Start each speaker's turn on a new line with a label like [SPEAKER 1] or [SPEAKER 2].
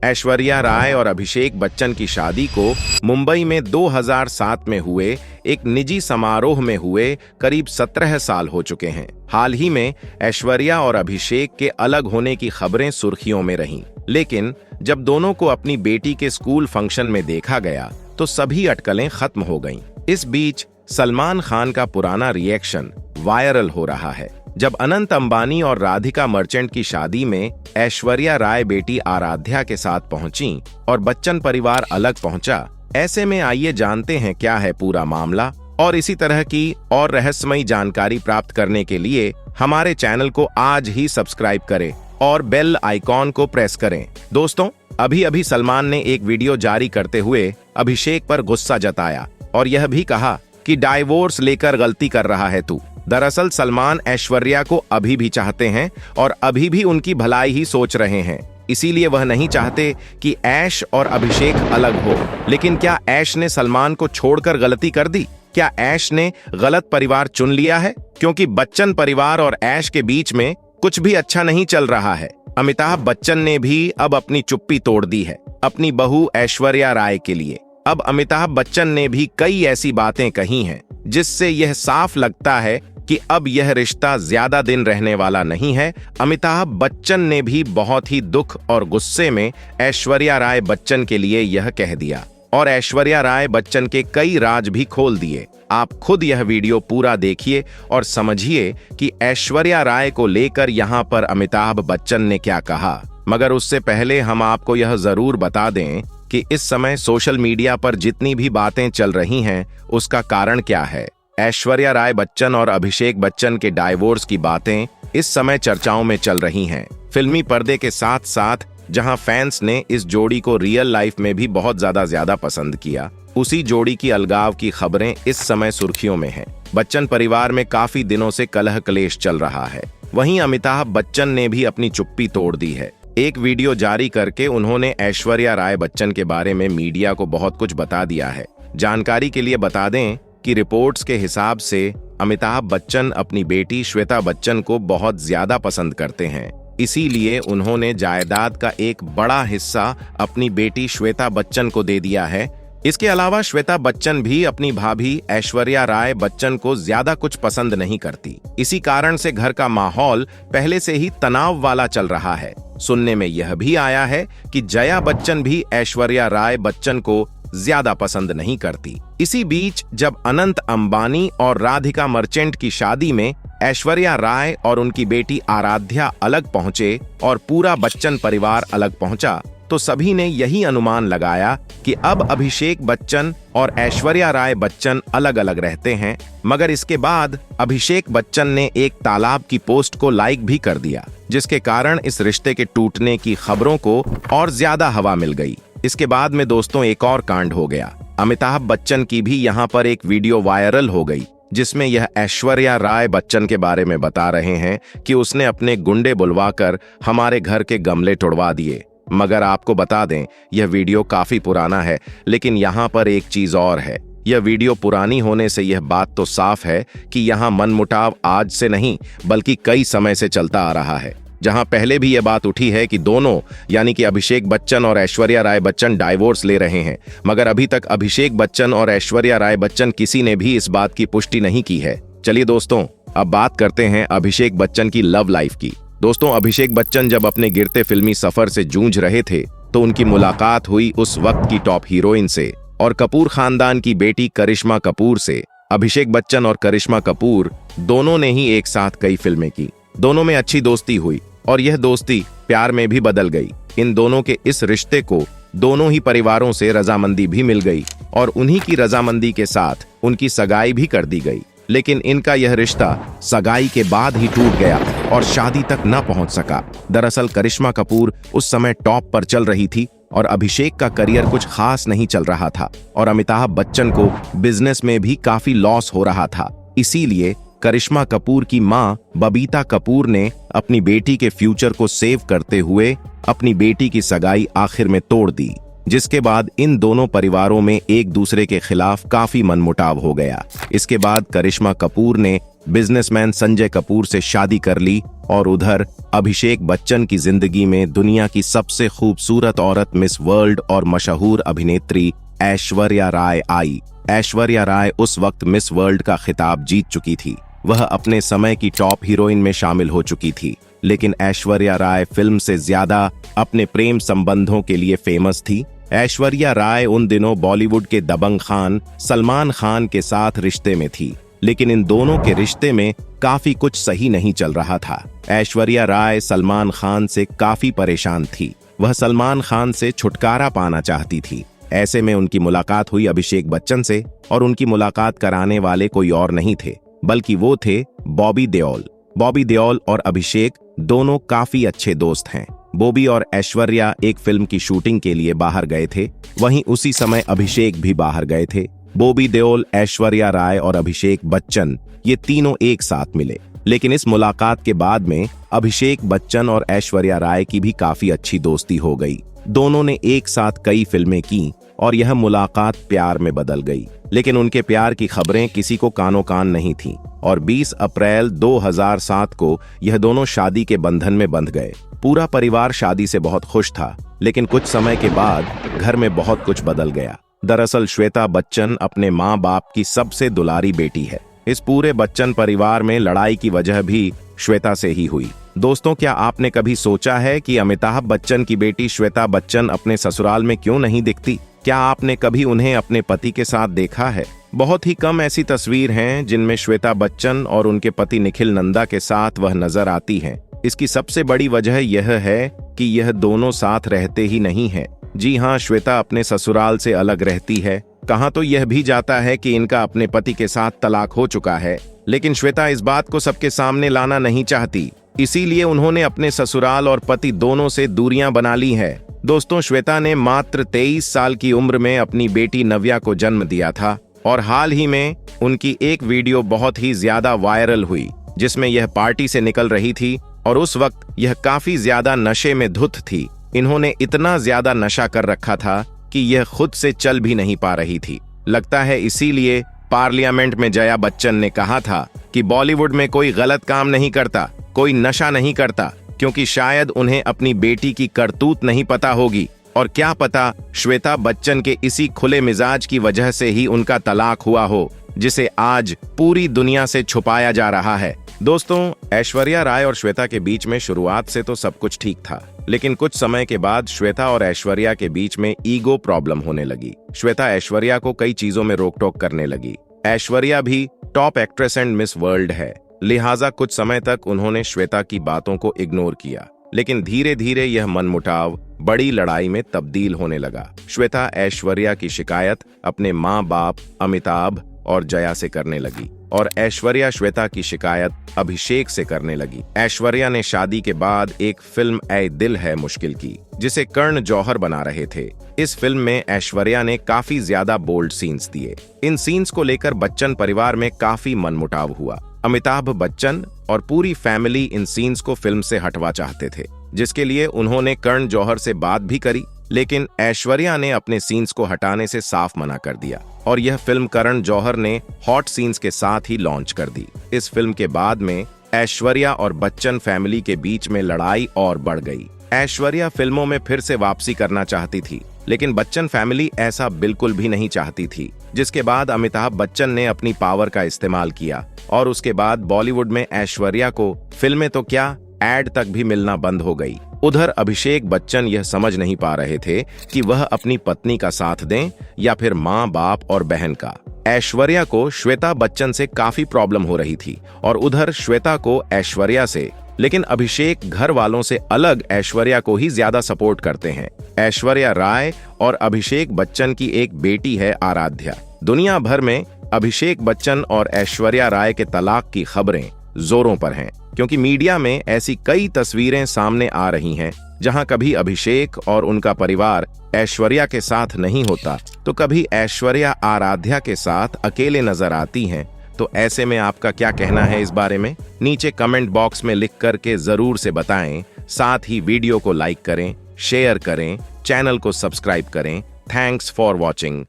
[SPEAKER 1] ऐश्वर्या राय और अभिषेक बच्चन की शादी को मुंबई में 2007 में हुए एक निजी समारोह में हुए करीब 17 साल हो चुके हैं। हाल ही में ऐश्वर्या और अभिषेक के अलग होने की खबरें सुर्खियों में रहीं, लेकिन जब दोनों को अपनी बेटी के स्कूल फंक्शन में देखा गया तो सभी अटकलें खत्म हो गईं। इस बीच सलमान खान का पुराना रिएक्शन वायरल हो रहा है। जब अनंत अंबानी और राधिका मर्चेंट की शादी में ऐश्वर्या राय बेटी आराध्या के साथ पहुंची और बच्चन परिवार अलग पहुंचा, ऐसे में आइए जानते हैं क्या है पूरा मामला। और इसी तरह की और रहस्यमयी जानकारी प्राप्त करने के लिए हमारे चैनल को आज ही सब्सक्राइब करें और बेल आइकॉन को प्रेस करें। दोस्तों, अभी सलमान ने एक वीडियो जारी करते हुए अभिषेक पर गुस्सा जताया और यह भी कहा कि डाइवोर्स लेकर गलती कर रहा है तू। दरअसल सलमान ऐश्वर्या को अभी भी चाहते हैं और अभी भी उनकी भलाई ही सोच रहे हैं, इसीलिए वह नहीं चाहते कि ऐश और अभिषेक अलग हो। लेकिन क्या ऐश ने सलमान को छोड़कर गलती कर दी? क्या ऐश ने गलत परिवार चुन लिया है? क्योंकि बच्चन परिवार और ऐश के बीच में कुछ भी अच्छा नहीं चल रहा है। अमिताभ बच्चन ने भी अब अपनी चुप्पी तोड़ दी है अपनी बहू ऐश्वर्या राय के लिए। अब अमिताभ बच्चन ने भी कई ऐसी बातें कही हैं जिससे यह साफ लगता है कि अब यह रिश्ता ज्यादा दिन रहने वाला नहीं है। अमिताभ बच्चन ने भी बहुत ही दुख और गुस्से में ऐश्वर्या राय बच्चन के लिए यह कह दिया और ऐश्वर्या राय बच्चन के कई राज भी खोल दिए। आप खुद यह वीडियो पूरा देखिए और समझिए कि ऐश्वर्या राय को लेकर यहाँ पर अमिताभ बच्चन ने क्या कहा। मगर उससे पहले हम आपको यह जरूर बता दें कि इस समय सोशल मीडिया पर जितनी भी बातें चल रही हैं उसका कारण क्या है। ऐश्वर्या राय बच्चन और अभिषेक बच्चन के डाइवोर्स की बातें इस समय चर्चाओं में चल रही हैं। फिल्मी पर्दे के साथ साथ जहां फैंस ने इस जोड़ी को रियल लाइफ में भी बहुत ज्यादा पसंद किया, उसी जोड़ी की अलगाव की खबरें इस समय सुर्खियों में हैं। बच्चन परिवार में काफी दिनों से कलह क्लेश चल रहा है। वहीं अमिताभ बच्चन ने भी अपनी चुप्पी तोड़ दी है। एक वीडियो जारी करके उन्होंने ऐश्वर्या राय बच्चन के बारे में मीडिया को बहुत कुछ बता दिया है। जानकारी के लिए बता दें कि रिपोर्ट्स के हिसाब से अमिताभ बच्चन अपनी बेटी श्वेता बच्चन को बहुत ज्यादा पसंद करते हैं, इसीलिए उन्होंने जायदाद का एक बड़ा हिस्सा अपनी बेटी श्वेता बच्चन को दे दिया है। इसके अलावा श्वेता बच्चन भी अपनी भाभी ऐश्वर्या राय बच्चन को ज्यादा कुछ पसंद नहीं करती। इसी कारण से घर का माहौल पहले से ही तनाव वाला चल रहा है। सुनने में यह भी आया है कि जया बच्चन भी ऐश्वर्या राय बच्चन को ज्यादा पसंद नहीं करती। इसी बीच जब अनंत अंबानी और राधिका मर्चेंट की शादी में ऐश्वर्या राय और उनकी बेटी आराध्या अलग पहुंचे और पूरा बच्चन परिवार अलग पहुंचा, तो सभी ने यही अनुमान लगाया कि अब अभिषेक बच्चन और ऐश्वर्या राय बच्चन अलग अलग रहते हैं। मगर इसके बाद अभिषेक बच्चन ने एक तालाब की पोस्ट को लाइक भी कर दिया, जिसके कारण इस रिश्ते के टूटने की खबरों को और ज्यादा हवा मिल गई। इसके बाद में दोस्तों एक और कांड हो गया। अमिताभ बच्चन की भी यहाँ पर एक वीडियो वायरल हो गई, जिसमें यह ऐश्वर्या राय बच्चन के बारे में बता रहे हैं कि उसने अपने गुंडे बुलवाकर हमारे घर के गमले तोड़वा दिए। मगर आपको बता दें यह वीडियो काफी पुराना है, लेकिन यहाँ पर एक चीज और है। यह वीडियो पुरानी होने से यह बात तो साफ है कि यहाँ मनमुटाव आज से नहीं बल्कि कई समय से चलता आ रहा है। जहां पहले भी यह बात उठी है कि दोनों यानी कि अभिषेक बच्चन और ऐश्वर्या राय बच्चन डाइवोर्स ले रहे हैं, मगर अभी तक अभिषेक बच्चन और ऐश्वर्या राय बच्चन किसी ने भी इस बात की पुष्टि नहीं की है। चलिए दोस्तों, अब बात करते हैं अभिषेक बच्चन की लव लाइफ की। दोस्तों, अभिषेक बच्चन जब अपने गिरते फिल्मी सफर से जूझ रहे थे तो उनकी मुलाकात हुई उस वक्त की टॉप हीरोइन से और कपूर खानदान की बेटी करिश्मा कपूर से। अभिषेक बच्चन और करिश्मा कपूर दोनों ने ही एक साथ कई फिल्में की। दोनों में अच्छी दोस्ती हुई और यह दोस्ती प्यार में भी बदल गई। इन दोनों के इस रिश्ते को दोनों ही परिवारों से रजामंदी भी मिल गई और उन्हीं की रजामंदी के साथ उनकी सगाई भी कर दी गई। लेकिन इनका यह रिश्ता सगाई के बाद ही टूट गया और शादी तक न पहुंच सका। दरअसल करिश्मा कपूर उस समय टॉप पर चल रही थी और अभिषेक का करियर कुछ खास नहीं चल रहा था और अमिताभ बच्चन को बिजनेस में भी काफी लॉस हो रहा था। इसीलिए करिश्मा कपूर की मां बबीता कपूर ने अपनी बेटी के फ्यूचर को सेव करते हुए अपनी बेटी की सगाई आखिर में तोड़ दी, जिसके बाद इन दोनों परिवारों में एक दूसरे के खिलाफ काफी मनमुटाव हो गया। इसके बाद करिश्मा कपूर ने बिजनेसमैन संजय कपूर से शादी कर ली और उधर अभिषेक बच्चन की जिंदगी में दुनिया की सबसे खूबसूरत औरत मिस वर्ल्ड और मशहूर अभिनेत्री ऐश्वर्या राय आई। ऐश्वर्या राय उस वक्त मिस वर्ल्ड का खिताब जीत चुकी थी। वह अपने समय की टॉप हीरोइन में शामिल हो चुकी थी, लेकिन ऐश्वर्या राय फिल्म से ज्यादा अपने प्रेम संबंधों के लिए फेमस थी। ऐश्वर्या राय उन दिनों बॉलीवुड के दबंग खान सलमान खान के साथ रिश्ते में थी, लेकिन इन दोनों के रिश्ते में काफी कुछ सही नहीं चल रहा था। ऐश्वर्या राय सलमान खान से काफी परेशान थी। वह सलमान खान से छुटकारा पाना चाहती थी। ऐसे में उनकी मुलाकात हुई अभिषेक बच्चन से, और उनकी मुलाकात कराने वाले कोई और नहीं थे बल्कि वो थे बॉबी देओल। बॉबी देओल और अभिषेक दोनों काफी अच्छे दोस्त हैं। बॉबी और ऐश्वर्या एक फिल्म की शूटिंग के लिए बाहर गए थे, वहीं उसी समय अभिषेक भी बाहर गए थे। बॉबी देओल, ऐश्वर्या राय और अभिषेक बच्चन ये तीनों एक साथ मिले, लेकिन इस मुलाकात के बाद में अभिषेक बच्चन और ऐश्वर्या राय की भी काफी अच्छी दोस्ती हो गई। दोनों ने एक साथ कई फिल्में की और यह मुलाकात प्यार में बदल गई, लेकिन उनके प्यार की खबरें किसी को कानो कान नहीं थीं और 20 अप्रैल 2007 को यह दोनों शादी के बंधन में बंध गए। पूरा परिवार शादी से बहुत खुश था, लेकिन कुछ समय के बाद घर में बहुत कुछ बदल गया। दरअसल श्वेता बच्चन अपने माँ बाप की सबसे दुलारी बेटी है। इस पूरे बच्चन परिवार में लड़ाई की वजह भी श्वेता से ही हुई। दोस्तों, क्या आपने कभी सोचा है कि अमिताभ बच्चन की बेटी श्वेता बच्चन अपने ससुराल में क्यों नहीं दिखती? क्या आपने कभी उन्हें अपने पति के साथ देखा है? बहुत ही कम ऐसी तस्वीर हैं जिनमें श्वेता बच्चन और उनके पति निखिल नंदा के साथ वह नजर आती हैं। इसकी सबसे बड़ी वजह यह है कि यह दोनों साथ रहते ही नहीं हैं। जी हाँ, श्वेता अपने ससुराल से अलग रहती है। कहाँ तो यह भी जाता है कि इनका अपने पति के साथ तलाक हो चुका है, लेकिन श्वेता इस बात को सबके सामने लाना नहीं चाहती। इसीलिए उन्होंने अपने ससुराल और पति दोनों से दूरियां बना ली है। दोस्तों, श्वेता ने मात्र 23 साल की उम्र में अपनी बेटी नव्या को जन्म दिया था और हाल ही में उनकी एक वीडियो बहुत ही ज्यादा वायरल हुई, जिसमें यह पार्टी से निकल रही थी और उस वक्त यह काफी ज्यादा नशे में धुत थी। इन्होंने इतना ज्यादा नशा कर रखा था कि यह खुद से चल भी नहीं पा रही थी। लगता है इसीलिए पार्लियामेंट में जया बच्चन ने कहा था कि बॉलीवुड में कोई गलत काम नहीं करता, कोई नशा नहीं करता, क्योंकि शायद उन्हें अपनी बेटी की करतूत नहीं पता होगी। और क्या पता श्वेता बच्चन के इसी खुले मिजाज की वजह से ही उनका तलाक हुआ हो, जिसे आज पूरी दुनिया से छुपाया जा रहा है। दोस्तों, ऐश्वर्या राय और श्वेता के बीच में शुरुआत से तो सब कुछ ठीक था, लेकिन कुछ समय के बाद श्वेता और ऐश्वर्या के बीच में ईगो प्रॉब्लम होने लगी। श्वेता ऐश्वर्या को कई चीजों में रोक टोक करने लगी। ऐश्वर्या भी top actress and miss world है, लिहाजा कुछ समय तक उन्होंने श्वेता की बातों को इग्नोर किया, लेकिन धीरे धीरे यह मनमुटाव बड़ी लड़ाई में तब्दील होने लगा। श्वेता ऐश्वर्या की शिकायत अपने माँ बाप अमिताभ और जया से करने लगी और ऐश्वर्या श्वेता की शिकायत अभिषेक से करने लगी। ऐश्वर्या ने शादी के बाद एक फिल्म ऐ दिल है मुश्किल की, जिसे कर्ण जौहर बना रहे थे। इस फिल्म में ऐश्वर्या ने काफी ज्यादा बोल्ड सीन्स दिए। इन सीन्स को लेकर बच्चन परिवार में काफी मनमुटाव हुआ। अमिताभ बच्चन और पूरी फैमिली इन सीन्स को फिल्म से हटवा चाहते थे, जिसके लिए उन्होंने कर्ण जौहर से बात भी करी, लेकिन ऐश्वर्या ने अपने सीन्स को हटाने से साफ मना कर दिया और यह फिल्म करण जौहर ने हॉट सीन्स के साथ ही लॉन्च कर दी। इस फिल्म के बाद में ऐश्वर्या और बच्चन फैमिली के बीच में लड़ाई और बढ़ गई। ऐश्वर्या फिल्मों में फिर से वापसी करना चाहती थी, लेकिन बच्चन फैमिली ऐसा बिल्कुल भी नहीं चाहती थी, जिसके बाद अमिताभ बच्चन ने अपनी पावर का इस्तेमाल किया और उसके बाद बॉलीवुड में ऐश्वर्या को फिल्में तो क्या, एड तक भी मिलना बंद हो गई। उधर अभिषेक बच्चन यह समझ नहीं पा रहे थे कि वह अपनी पत्नी का साथ दें या फिर माँ बाप और बहन का। ऐश्वर्या को श्वेता बच्चन से काफी प्रॉब्लम हो रही थी और उधर श्वेता को ऐश्वर्या से, लेकिन अभिषेक घर वालों से अलग ऐश्वर्या को ही ज्यादा सपोर्ट करते हैं। ऐश्वर्या राय और अभिषेक बच्चन की एक बेटी है आराध्या। दुनिया भर में अभिषेक बच्चन और ऐश्वर्या राय के तलाक की खबरें जोरों पर हैं, क्योंकि मीडिया में ऐसी कई तस्वीरें सामने आ रही हैं जहां कभी अभिषेक और उनका परिवार ऐश्वर्या के साथ नहीं होता तो कभी ऐश्वर्या आराध्या के साथ अकेले नजर आती हैं। तो ऐसे में आपका क्या कहना है इस बारे में? नीचे कमेंट बॉक्स में लिख करके जरूर से बताएं। साथ ही वीडियो को लाइक करें, शेयर करें, चैनल को सब्सक्राइब करें। Thanks for watching.